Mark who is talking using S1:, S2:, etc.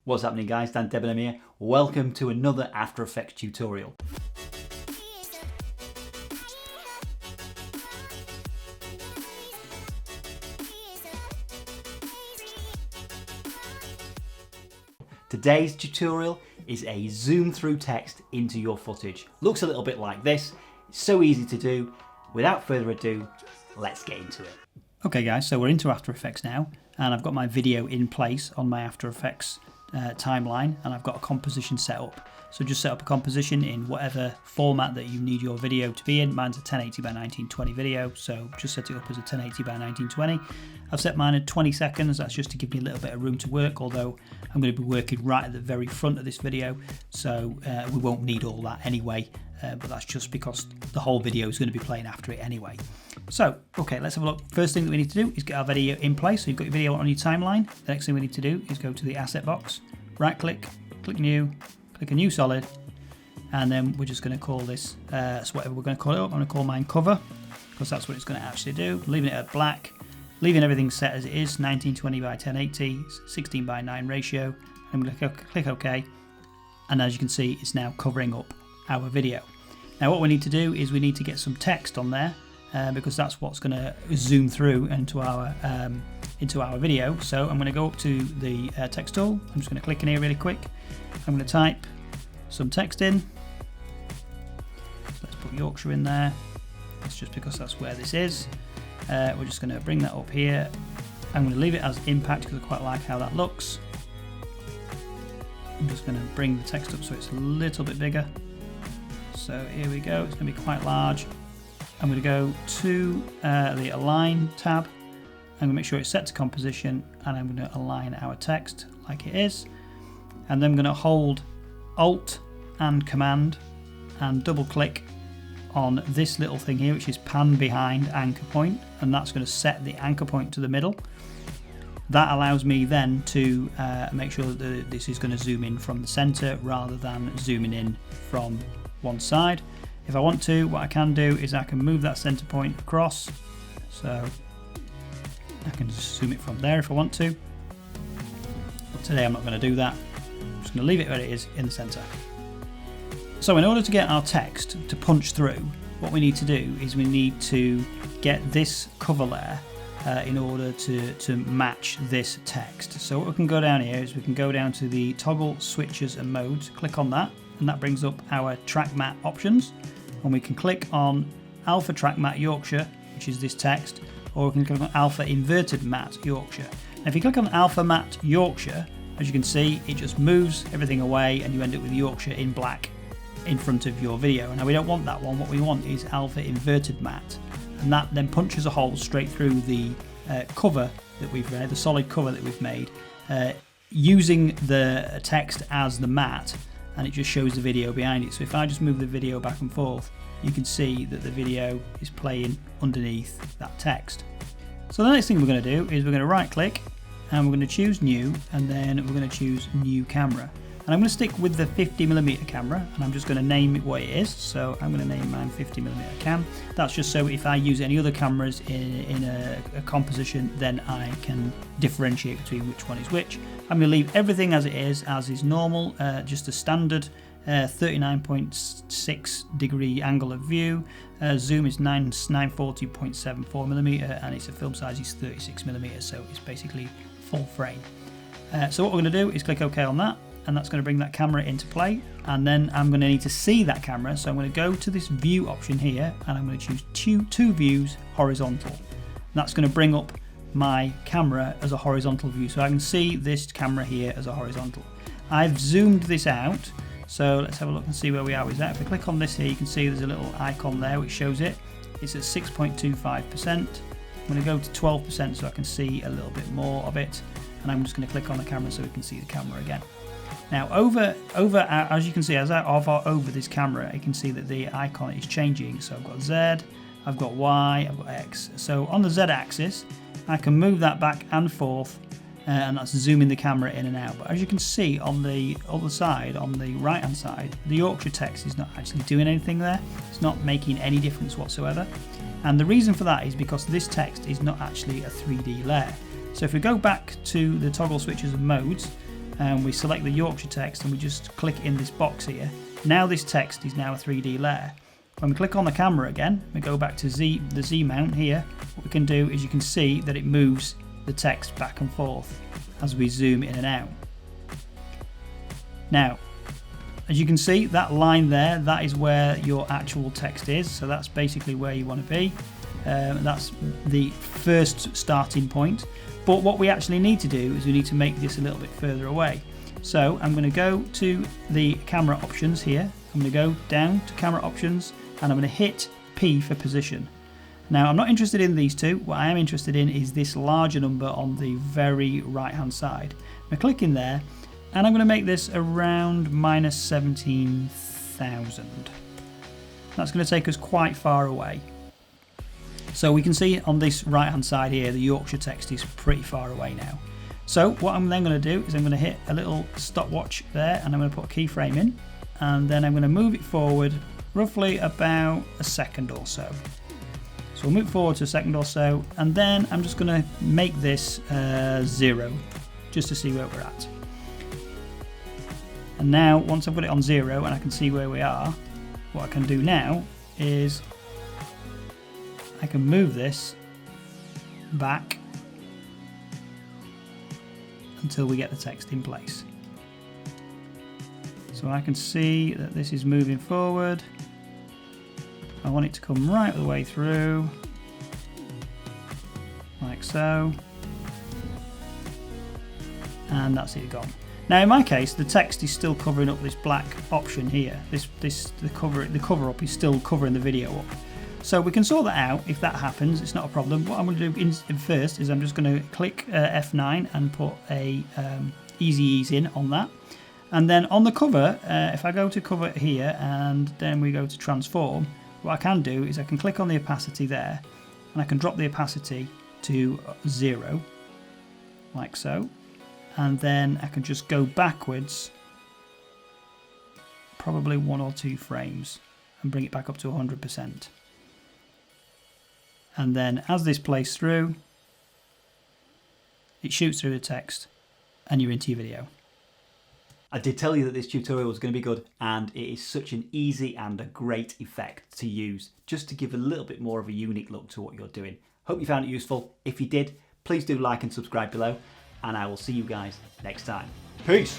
S1: What's happening guys, Dan Debenham here. Welcome to another After Effects tutorial. Today's tutorial is a zoom through text into your footage. Looks a little bit like this. It's so easy to do. Without further ado, let's get into it. Okay guys, so we're into After Effects now, and I've got my video in place on my After Effects timeline, and I've got a composition set up. So just set up a composition in whatever format that you need your video to be in. Mine's a 1080 by 1920 video, so just set it up as a 1080 by 1920. I've set mine at 20 seconds, that's just to give me a little bit of room to work, although I'm going to be working right at the very front of this video, so we won't need all that anyway, but that's just because the whole video is going to be playing after it anyway. So, okay, let's have a look. First thing that we need to do is get our video in place. So you've got your video on your timeline. The next thing we need to do is go to the asset box, right click, click new, click a new solid, and then we're just going to call this, so whatever we're going to call it up, I'm going to call mine cover, because that's what it's going to actually do. Leaving it at black, leaving everything set as it is, 1920 by 1080, 16 by 9 ratio. I'm going to click OK, and as you can see, it's now covering up our video. Now what we need to do is we need to get some text on there, because that's what's going to zoom through into our video. So I'm going to go up to the text tool. I'm just going to click in here really quick. I'm going to type some text in. So let's put Yorkshire in there. That's just because that's where this is. We're just going to bring that up here. I'm going to leave it as impact because I quite like how that looks. I'm just going to bring the text up so it's a little bit bigger. So here we go. It's going to be quite large. I'm going to go to the Align tab. I'm going to make sure it's set to composition, and I'm going to align our text like it is. And then I'm going to hold Alt and Command and double click on this little thing here, which is pan behind anchor point, and that's going to set the anchor point to the middle. That allows me then to make sure that this is going to zoom in from the center rather than zooming in from one side. If I want to, what I can do is I can move that center point across, so I can just zoom it from there if I want to. But today I'm not going to do that. I'm just going to leave it where it is in the center. So in order to get our text to punch through, what we need to do is we need to get this cover layer in order to match this text. So what we can go down here is we can go down to the toggle switches and modes, click on that, and that brings up our track matte options. And we can click on Alpha Track Matte Yorkshire, which is this text, or we can click on Alpha Inverted Matte Yorkshire. Now if you click on Alpha Matte Yorkshire, as you can see, it just moves everything away and you end up with Yorkshire in black in front of your video. Now we don't want that one. What we want is Alpha Inverted Matte, and that then punches a hole straight through the cover that we've made, the solid cover that we've made, using the text as the matte, and it just shows the video behind it. So if I just move the video back and forth, you can see that the video is playing underneath that text. So the next thing we're going to do is we're going to right click and we're going to choose new, and then we're going to choose new camera. And I'm going to stick with the 50mm camera, and I'm just going to name it what it is. So I'm going to name mine 50mm cam. That's just so if I use any other cameras in a composition, then I can differentiate between which one is which. I'm going to leave everything as it is, as is normal, just a standard 39.6 degree angle of view. Zoom is 940.74mm, and it's a film size is 36mm, so it's basically full frame. So what we're going to do is click OK on that, and that's going to bring that camera into play, and then I'm going to need to see that camera, so I'm going to go to this view option here, and I'm going to choose two views horizontal. And that's going to bring up my camera as a horizontal view, so I can see this camera here as a horizontal. I've zoomed this out, so let's have a look and see where we are with that. If I click on this here, you can see there's a little icon there which shows it. It's at 6.25%. I'm going to go to 12% so I can see a little bit more of it, and I'm just going to click on the camera so we can see the camera again. Now as you can see, as I hover over this camera, you can see that the icon is changing. So I've got Z, I've got Y, I've got X. So on the Z axis, I can move that back and forth, and that's zooming the camera in and out. But as you can see on the other side, on the right hand side, the Yorkshire text is not actually doing anything there. It's not making any difference whatsoever. And the reason for that is because this text is not actually a 3D layer. So if we go back to the toggle switches and modes, and we select the Yorkshire text and we just click in this box here. Now this text is now a 3D layer. When we click on the camera again, we go back to the Z mount here, what we can do is you can see that it moves the text back and forth as we zoom in and out. Now, as you can see, that line there, that is where your actual text is, so that's basically where you want to be. That's the first starting point. But what we actually need to do is we need to make this a little bit further away. So I'm going to go to the camera options here. I'm going to go down to camera options and I'm going to hit P for position. Now I'm not interested in these two. What I am interested in is this larger number on the very right hand side. I'm going to click in there and I'm going to make this around minus 17,000. That's going to take us quite far away. So we can see on this right hand side here, the Yorkshire text is pretty far away now. So what I'm then going to do is I'm going to hit a little stopwatch there and I'm going to put a keyframe in and then I'm going to move it forward roughly about a second or so. So we'll move forward to a second or so and then I'm just going to make this 0 just to see where we're at. And now once I've got it on 0 and I can see where we are, what I can do now is I can move this back until we get the text in place. So I can see that this is moving forward. I want it to come right the way through, like so. And that's it gone. Now in my case, the text is still covering up this black option here. The cover up is still covering the video up. So we can sort that out if that happens, it's not a problem. What I'm going to do first is I'm just going to click F9 and put a easy ease in on that. And then on the cover, if I go to cover here and then we go to transform, what I can do is I can click on the opacity there and I can drop the opacity to 0, like so. And then I can just go backwards, probably 1 or 2 frames, and bring it back up to 100%. And then as this plays through, it shoots through the text and you're into your video.
S2: I did tell you that this tutorial was going to be good, and it is such an easy and a great effect to use just to give a little bit more of a unique look to what you're doing. Hope you found it useful. If you did, please do like and subscribe below, and I will see you guys next time. Peace!